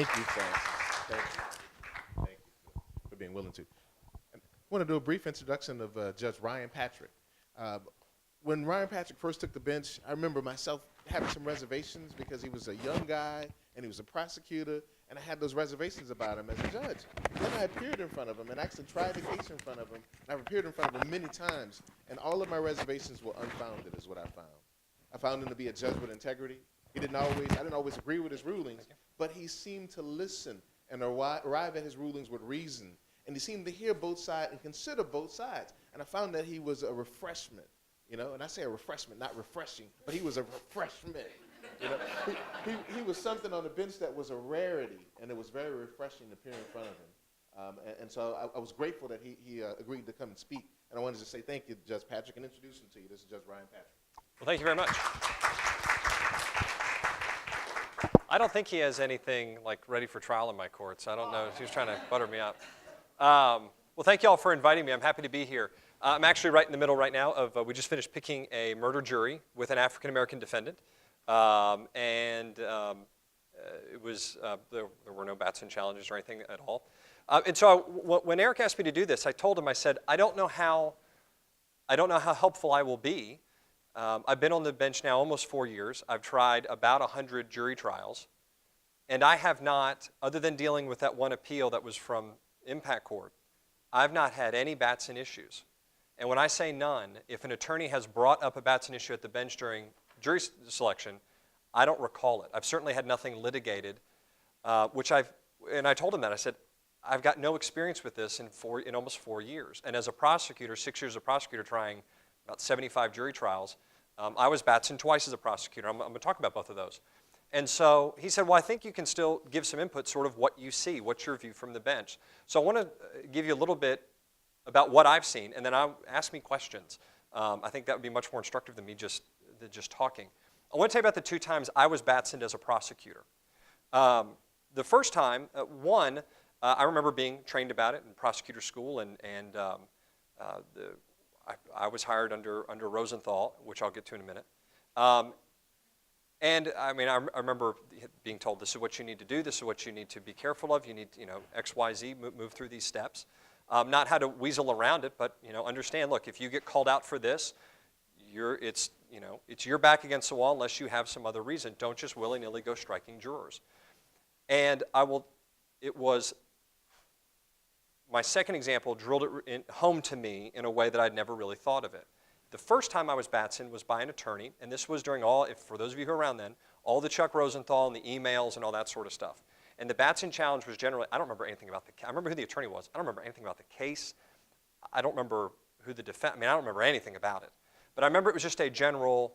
Thank you, Francis. Thank you. Thank you for being willing to. I want to do a brief introduction of Judge Ryan Patrick. Uh, when Ryan Patrick first took the bench, I remember myself having some reservations because he was a young guy and he was a prosecutor, and I had those reservations about him as a judge. Then I appeared in front of him and actually tried the case in front of him, and I've appeared in front of him many times, and all of my reservations were unfounded, is what I found. I found him to be a judge with integrity. I didn't always agree with his rulings, but he seemed to listen and arrive at his rulings with reason. And he seemed to hear both sides and consider both sides. And I found that he was a refreshment, and I say a refreshment, not refreshing, but he was a refreshment. He was something on the bench that was a rarity, and it was very refreshing to appear in front of him. And so I was grateful that he agreed to come and speak. And I wanted to say thank you, Judge Patrick, and introduce him to you. This is Judge Ryan Patrick. Well, thank you very much. I don't think he has anything like ready for trial in my courts. I don't know. He was trying to butter me up. Well, thank you all for inviting me. I'm happy to be here. I'm actually right in the middle right now of, we just finished picking a murder jury with an African-American defendant. It was, there were no Batson challenges or anything at all. And so when Eric asked me to do this, I told him, I said, I don't know how helpful I will be. I've been on the bench now almost 4 years. I've tried about 100 jury trials. And I have not, other than dealing with that one appeal that was from Impact Court, I've not had any Batson issues. And when I say none, if an attorney has brought up a Batson issue at the bench during jury selection, I don't recall it. I've certainly had nothing litigated, and I told him that. I said, I've got no experience with this in almost 4 years. And as a prosecutor, 6 years as a prosecutor trying about 75 jury trials, I was Batson twice as a prosecutor. I'm going to talk about both of those. And so he said, well, I think you can still give some input, sort of what you see, what's your view from the bench. So I want to give you a little bit about what I've seen, and then ask me questions. I think that would be much more instructive than me just talking. I want to tell you about the 2 times I was Batsoned as a prosecutor. The first time, I remember being trained about it in prosecutor school, and I was hired under Rosenthal, which I'll get to in a minute. And I mean, I remember being told, this is what you need to do, this is what you need to be careful of, you need, X, Y, Z, move through these steps. Not how to weasel around it, but, understand, look, if you get called out for this, it's your back against the wall unless you have some other reason. Don't just willy-nilly go striking jurors. And it was, my second example drilled it home to me in a way that I'd never really thought of it. The first time I was Batson was by an attorney, and this was during for those of you who were around then, all the Chuck Rosenthal and the emails and all that sort of stuff. And the Batson challenge was generally, I don't remember anything about I remember who the attorney was. I don't remember anything about the case. I don't remember who the defense, I don't remember anything about it. But I remember it was just a general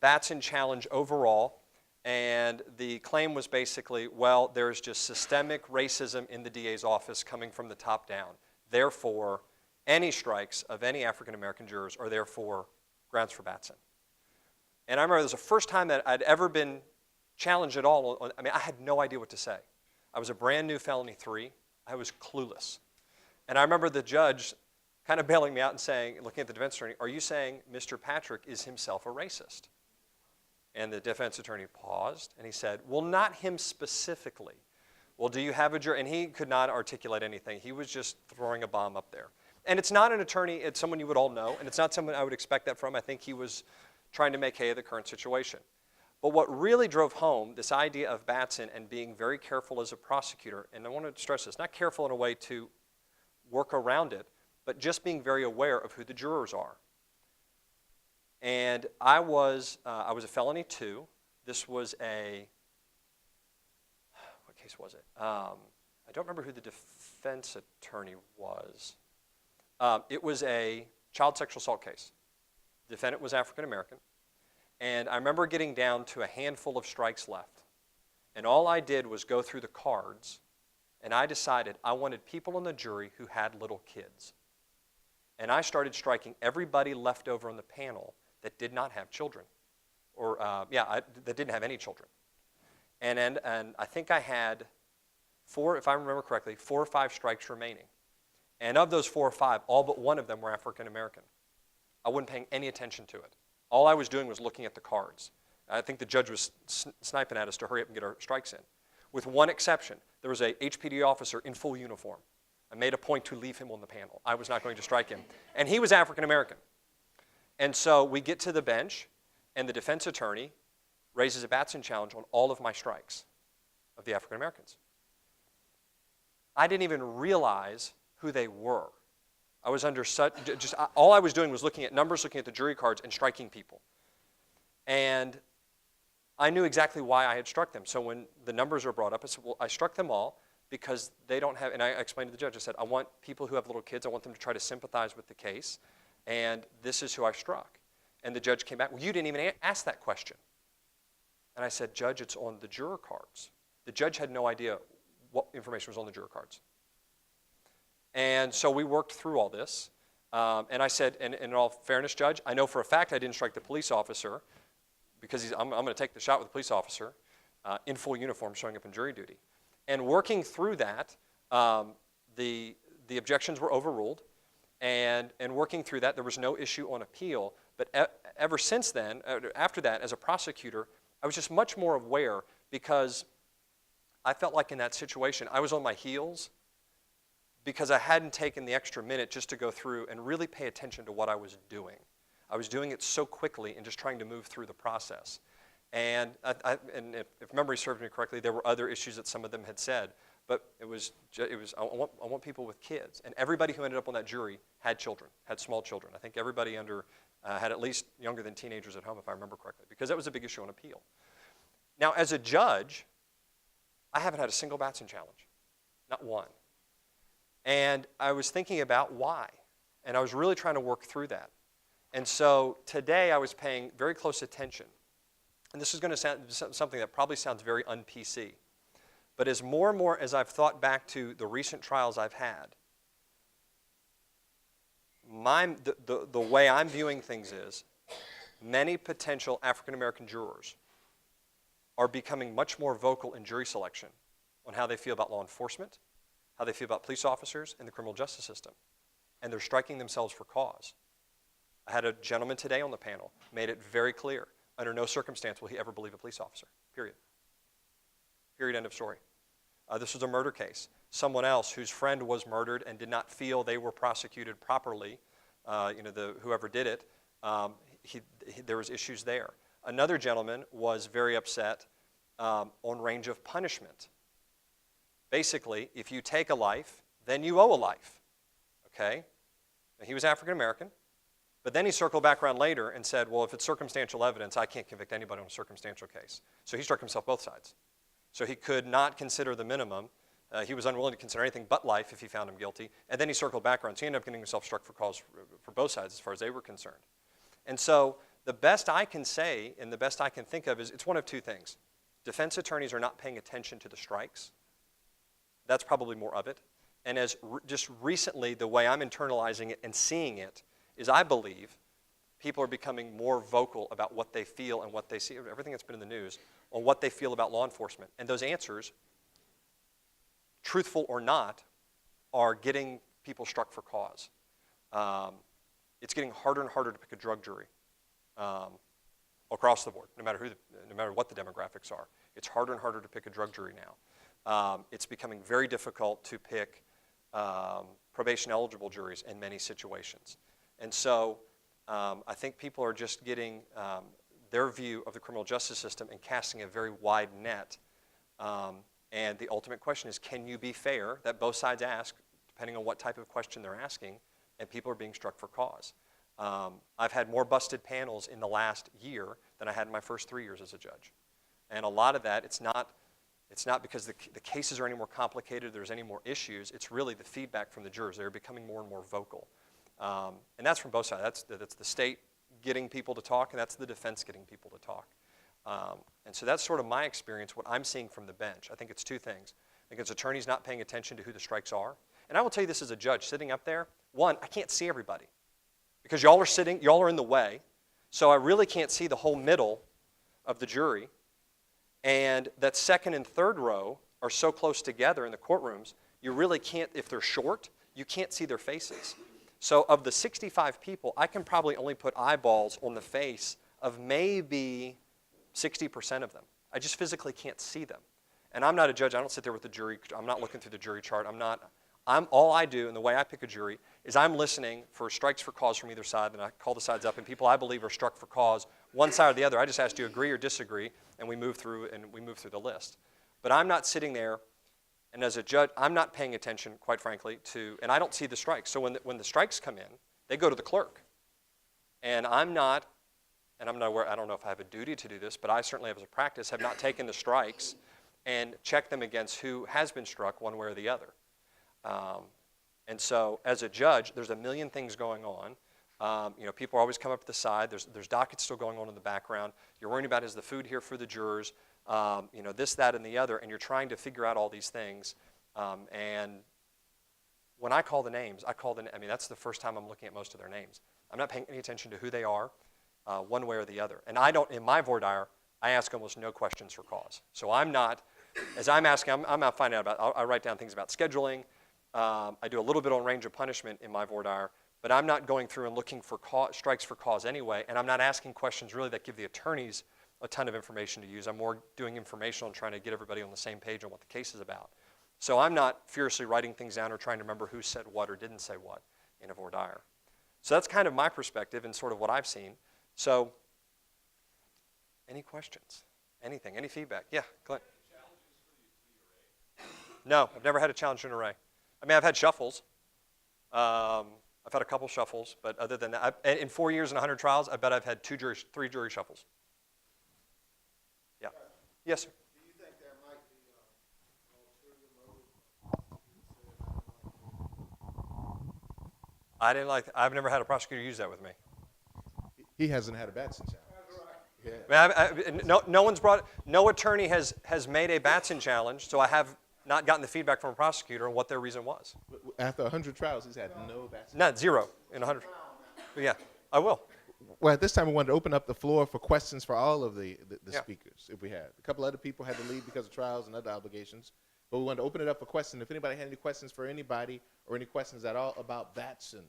Batson challenge overall, and the claim was basically, well, there's just systemic racism in the DA's office coming from the top down. Therefore, any strikes of any African-American jurors are therefore grounds for Batson. And I remember it was the first time that I'd ever been challenged at all. I had no idea what to say. I was a brand new felony 3. I was clueless. And I remember the judge kind of bailing me out and saying, looking at the defense attorney, are you saying Mr. Patrick is himself a racist? And the defense attorney paused, and he said, well, not him specifically. Well, do you have a jury? And he could not articulate anything. He was just throwing a bomb up there. And it's not an attorney, it's someone you would all know, and it's not someone I would expect that from. I think he was trying to make hay of the current situation. But what really drove home this idea of Batson and being very careful as a prosecutor, and I want to stress this, not careful in a way to work around it, but just being very aware of who the jurors are. And I was a felony 2. This was what case was it? I don't remember who the defense attorney was. It was a child sexual assault case. The defendant was African American. And I remember getting down to a handful of strikes left. And all I did was go through the cards, and I decided I wanted people on the jury who had little kids. And I started striking everybody left over on the panel that did not have children, or that didn't have any children. And I think I had 4, if I remember correctly, 4 or 5 strikes remaining. And of those 4 or 5, all but one of them were African American. I wasn't paying any attention to it. All I was doing was looking at the cards. I think the judge was sniping at us to hurry up and get our strikes in. with one exception. There was a HPD officer in full uniform. I made a point to leave him on the panel. I was not going to strike him. And he was African American. And so we get to the bench, and the defense attorney raises a Batson challenge on all of my strikes of the African Americans. I didn't even realize who they were. I was under such, all I was doing was looking at numbers, looking at the jury cards, and striking people. And I knew exactly why I had struck them. So when the numbers were brought up, I said, well, I struck them all because they don't have, and I explained to the judge, I said, I want people who have little kids, I want them to try to sympathize with the case, and this is who I struck. And the judge came back, well, you didn't even ask that question. And I said, Judge, it's on the juror cards. The judge had no idea what information was on the juror cards. And so we worked through all this. And I said, and in all fairness, Judge, I know for a fact I didn't strike the police officer because I'm going to take the shot with the police officer in full uniform showing up in jury duty. And working through that, the objections were overruled. And working through that, there was no issue on appeal. But ever since then, after that, as a prosecutor, I was just much more aware because I felt like in that situation, I was on my heels because I hadn't taken the extra minute just to go through and really pay attention to what I was doing. I was doing it so quickly and just trying to move through the process. And if memory serves me correctly, there were other issues that some of them had said, but I want people with kids. And everybody who ended up on that jury had children, had small children. I think everybody had at least younger than teenagers at home, if I remember correctly, because that was a big issue on appeal. Now, as a judge, I haven't had a single Batson challenge, not one. And I was thinking about why, and I was really trying to work through that. And so today I was paying very close attention. And this is going to sound something that probably sounds very un-PC. But as more and more as I've thought back to the recent trials I've had, the way I'm viewing things is many potential African American jurors are becoming much more vocal in jury selection on how they feel about law enforcement, how they feel about police officers and the criminal justice system. And they're striking themselves for cause. I had a gentleman today on the panel, made it very clear, under no circumstance will he ever believe a police officer, period. Period, end of story. This was a murder case. Someone else whose friend was murdered and did not feel they were prosecuted properly, whoever did it, there was issues there. Another gentleman was very upset on range of punishment. Basically, if you take a life, then you owe a life, okay? Now, he was African American, but then he circled back around later and said, well, if it's circumstantial evidence, I can't convict anybody on a circumstantial case. So he struck himself both sides. So he could not consider the minimum. He was unwilling to consider anything but life if he found him guilty. And then he circled back around. So he ended up getting himself struck for cause for both sides as far as they were concerned. And so the best I can say and the best I can think of is it's one of two things. Defense attorneys are not paying attention to the strikes. That's probably more of it. And as just recently, the way I'm internalizing it and seeing it is I believe people are becoming more vocal about what they feel and what they see, everything that's been in the news, on what they feel about law enforcement. And those answers, truthful or not, are getting people struck for cause. It's getting harder and harder to pick a drug jury across the board, no matter what the demographics are. It's harder and harder to pick a drug jury now. It's becoming very difficult to pick probation-eligible juries in many situations. And so I think people are just getting their view of the criminal justice system and casting a very wide net. And the ultimate question is, can you be fair? That both sides ask, depending on what type of question they're asking, and people are being struck for cause. I've had more busted panels in the last year than I had in my first 3 years as a judge. And a lot of that, it's not because the cases are any more complicated, there's any more issues. It's really the feedback from the jurors. They're becoming more and more vocal. And that's from both sides. That's the state getting people to talk, and that's the defense getting people to talk. And so that's sort of my experience, what I'm seeing from the bench. I think it's two things. I think it's attorneys not paying attention to who the strikes are. And I will tell you this as a judge, sitting up there, one, I can't see everybody because y'all are in the way, so I really can't see the whole middle of the jury. And that second and third row are so close together in the courtrooms, you really can't, if they're short, you can't see their faces. So of the 65 people, I can probably only put eyeballs on the face of maybe 60% of them. I just physically can't see them. And I'm not a judge. I don't sit there with the jury. I'm not looking through the jury chart. All I do, and the way I pick a jury, is I'm listening for strikes for cause from either side, and I call the sides up, and people I believe are struck for cause, one side or the other. I just ask, do you agree or disagree, and we move through the list. But I'm not sitting there, and as a judge, I'm not paying attention, quite frankly, and I don't see the strikes. So when the strikes come in, they go to the clerk. And I'm not aware, I don't know if I have a duty to do this, but I certainly have as a practice, have not taken the strikes and checked them against who has been struck one way or the other. And so as a judge, there's a million things going on. People always come up to the side. There's dockets still going on in the background. You're worrying about, is the food here for the jurors? This, that, and the other, and you're trying to figure out all these things. And when I call the names, that's the first time I'm looking at most of their names. I'm not paying any attention to who they are, one way or the other. And in my voir dire, I ask almost no questions for cause. So I'm not finding out I write down things about scheduling. I do a little bit on range of punishment in my voir dire, but I'm not going through and looking for strikes for cause anyway, and I'm not asking questions really that give the attorneys a ton of information to use. I'm more doing informational and trying to get everybody on the same page on what the case is about. So I'm not furiously writing things down or trying to remember who said what or didn't say what in a voir dire. So that's kind of my perspective and sort of what I've seen. So any questions? Anything? Any feedback? Yeah, Glenn. No, I've never had a challenge in array. I've had shuffles. I've had a couple shuffles, but other than that, in 4 years and 100 trials, I bet I've had 3 jury shuffles. Yeah. Yes, sir. Do you think there might be an ulterior motive? I've never had a prosecutor use that with me. He hasn't had a Batson challenge. Yeah. No attorney has made a Batson challenge, so I have not gotten the feedback from a prosecutor on what their reason was. After 100 trials, he's had no Batson. Not zero in 100. But yeah, I will. Well, at this time, we wanted to open up the floor for questions for all of the speakers, if we had. A couple other people had to leave because of trials and other obligations, but we wanted to open it up for questions. If anybody had any questions for anybody or any questions at all about Batson.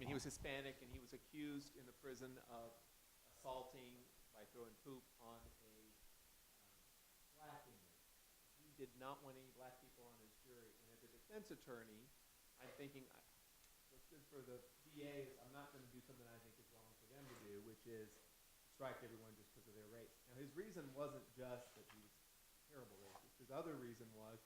He was Hispanic, and he was accused in the prison of assaulting by throwing poop on a black inmate. He did not want any black people on his jury. And as a defense attorney, I'm thinking, what's good for the DA is I'm not going to do something I think is wrong for them to do, which is strike everyone just because of their race. Now, his reason wasn't just that he was a terrible racist. His other reason was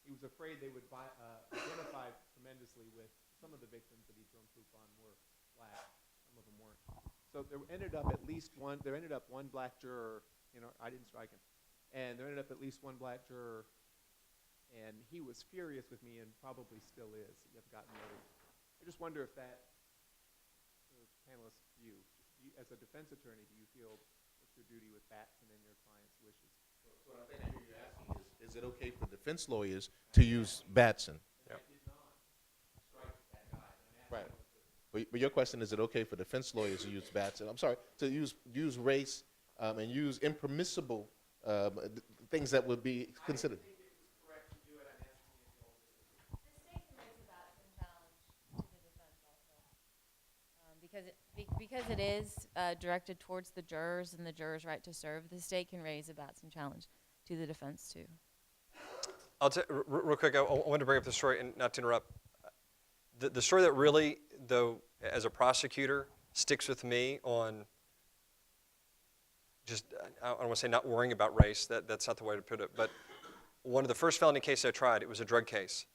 he was afraid they would identify tremendously with some of the victims that he'd thrown poop on were black. Some of them weren't. So there ended up one black juror. I didn't strike him, and there ended up at least one black juror, and he was furious with me, and probably still is. I've gotten noticed. I just wonder if that, the panelists' view, as a defense attorney, do you feel what's your duty with Batson and your client's wishes? What I think you're asking is it okay for defense lawyers to use Batson? I did not strike that guy. Right. But your question, is it okay for defense lawyers to use Batson? I'm sorry, to use race and use impermissible things that would be considered. I think it was correct to do it. I'm asking if you all disagree. The state can raise a Batson challenge to the defense also. Because it is directed towards the jurors and the jurors' right to serve, the state can raise a Batson challenge to the defense too. I'll real quick, I wanted to bring up the story, and not to interrupt. The story that really, though, as a prosecutor, sticks with me on just, I don't want to say not worrying about race, that's not the way to put it, but one of the first felony cases I tried, it was a drug case.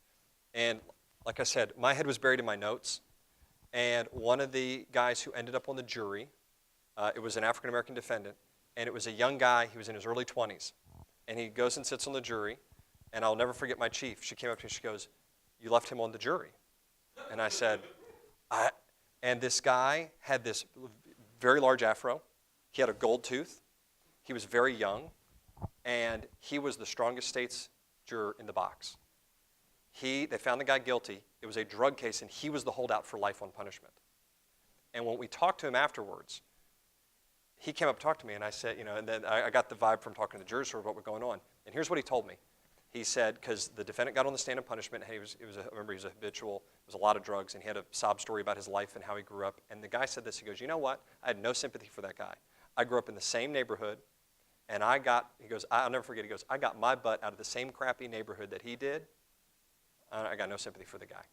And like I said, my head was buried in my notes, and one of the guys who ended up on the jury, it was an African-American defendant, and it was a young guy, he was in his early 20s, and he goes and sits on the jury, and I'll never forget my chief. She came up to me, she goes, "You left him on the jury." And I said, and this guy had this very large afro. He had a gold tooth. He was very young, and he was the strongest state's juror in the box. They found the guy guilty. It was a drug case, and he was the holdout for life on punishment. And when we talked to him afterwards, he came up and talked to me, and I said, and then I got the vibe from talking to the jurors for what was going on. And here's what he told me. He said, because the defendant got on the stand of punishment, and remember, he was a habitual, it was a lot of drugs, and he had a sob story about his life and how he grew up. And the guy said this, he goes, you know what? I had no sympathy for that guy. I grew up in the same neighborhood, and he goes, I'll never forget, he goes, I got my butt out of the same crappy neighborhood that he did. I got no sympathy for the guy.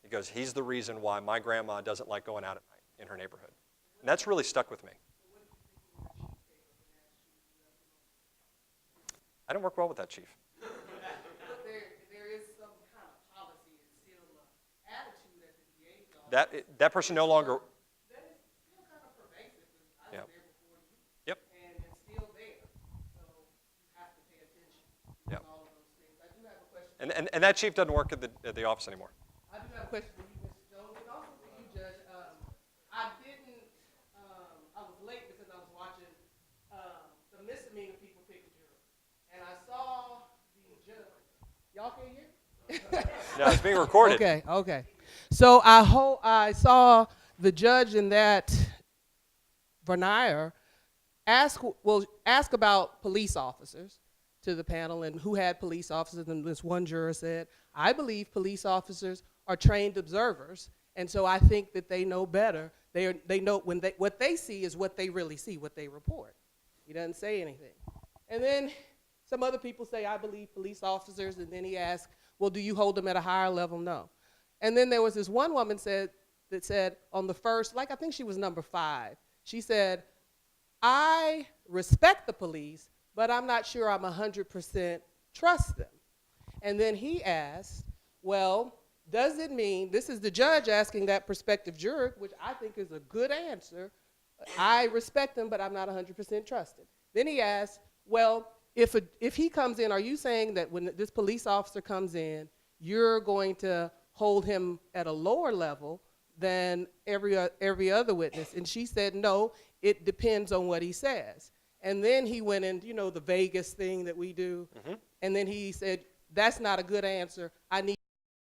He goes, he's the reason why my grandma doesn't like going out at night in her neighborhood. And that's really stuck with me. I didn't work well with that chief. But there is some kind of policy and still an attitude at the DA's office. That person no longer, That is still kind of pervasive. I Yep. was there before you. Yep. And it's still there. So you have to pay attention Yep. to all of those things. I do have a question. and that chief doesn't work at the office anymore. I do have a question for you, Mr. Jones, and also for you, Judge. I didn't, I was late because I was watching the misdemeanor people pick a jury. And I saw the judge. Y'all can hear? No, it's being recorded. Okay. So I saw the judge in that Vernier ask about police officers to the panel and who had police officers, and this one juror said, I believe police officers are trained observers, and so I think that they know better. They know what they see is what they really see, what they report. He doesn't say anything. And then some other people say, I believe police officers, and then he asked, well, do you hold them at a higher level? No. And then there was this one woman that said on the first, I think she was number 5, she said, I respect the police, but I'm not sure I'm 100% trust them. And then he asked, well, does it mean, this is the judge asking that prospective juror, which I think is a good answer, I respect them, but I'm not 100% trusted. Then he asked, well, if he comes in, are you saying that when this police officer comes in, you're going to hold him at a lower level than every other witness? And she said, no, it depends on what he says. And then he went in, the Vegas thing that we do. Mm-hmm. And then he said, that's not a good answer. I need